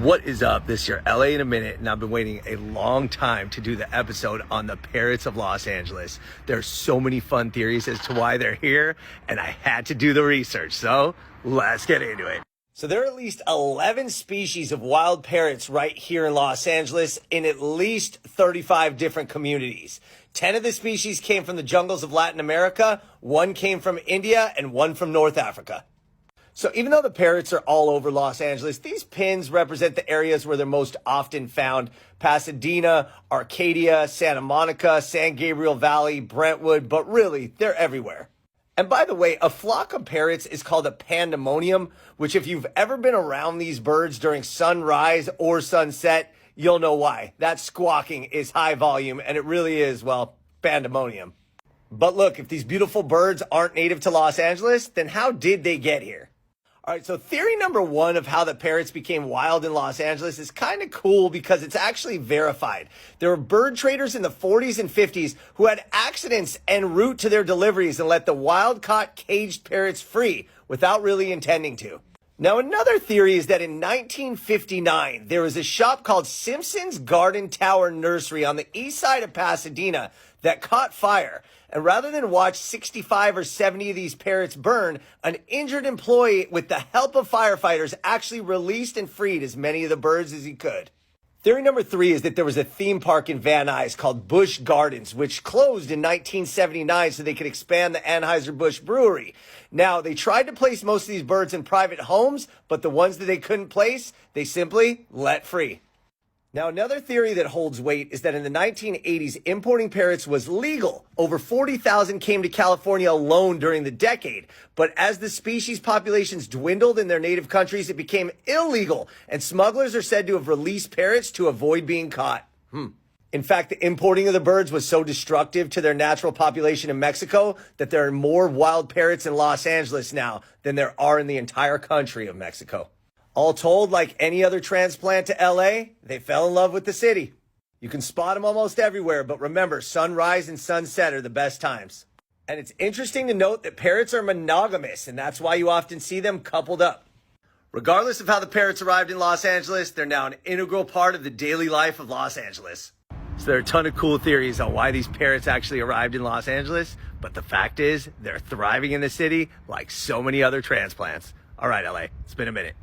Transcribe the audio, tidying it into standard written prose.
What is up? This is your LA in a minute, and I've been waiting a long time to do the episode on the Parrots of Los Angeles. There's so many fun theories as to why they're here, and I had to do the research, so let's get into it. So there are at least 11 species of wild parrots right here in Los Angeles in at least 35 different communities. 10 of the species came from the jungles of Latin America, 1 came from India, and 1 from North Africa. So even though the parrots are all over Los Angeles, these pins represent the areas where they're most often found. Pasadena, Arcadia, Santa Monica, San Gabriel Valley, Brentwood, but really, they're everywhere. And by the way, a flock of parrots is called a pandemonium, which if you've ever been around these birds during sunrise or sunset, you'll know why. That squawking is high volume, and it really is, well, pandemonium. But look, if these beautiful birds aren't native to Los Angeles, then how did they get here? All right, so theory number 1 of how the parrots became wild in Los Angeles is kind of cool because it's actually verified. There were bird traders in the 40s and 50s who had accidents en route to their deliveries and let the wild-caught caged parrots free without really intending to. Now, another theory is that in 1959, there was a shop called Simpson's Garden Tower Nursery on the east side of Pasadena that caught fire. And rather than watch 65 or 70 of these parrots burn, an injured employee, with the help of firefighters, actually released and freed as many of the birds as he could. Theory number 3 is that there was a theme park in Van Nuys called Busch Gardens, which closed in 1979 so they could expand the Anheuser-Busch brewery. Now, they tried to place most of these birds in private homes, but the ones that they couldn't place, they simply let free. Now, another theory that holds weight is that in the 1980s, importing parrots was legal. Over 40,000 came to California alone during the decade. But as the species populations dwindled in their native countries, it became illegal. And smugglers are said to have released parrots to avoid being caught. In fact, the importing of the birds was so destructive to their natural population in Mexico that there are more wild parrots in Los Angeles now than there are in the entire country of Mexico. All told, like any other transplant to LA, they fell in love with the city. You can spot them almost everywhere, but remember, sunrise and sunset are the best times. And it's interesting to note that parrots are monogamous, and that's why you often see them coupled up. Regardless of how the parrots arrived in Los Angeles, they're now an integral part of the daily life of Los Angeles. So there are a ton of cool theories on why these parrots actually arrived in Los Angeles, but the fact is, they're thriving in the city like so many other transplants. All right, LA, it's been a minute.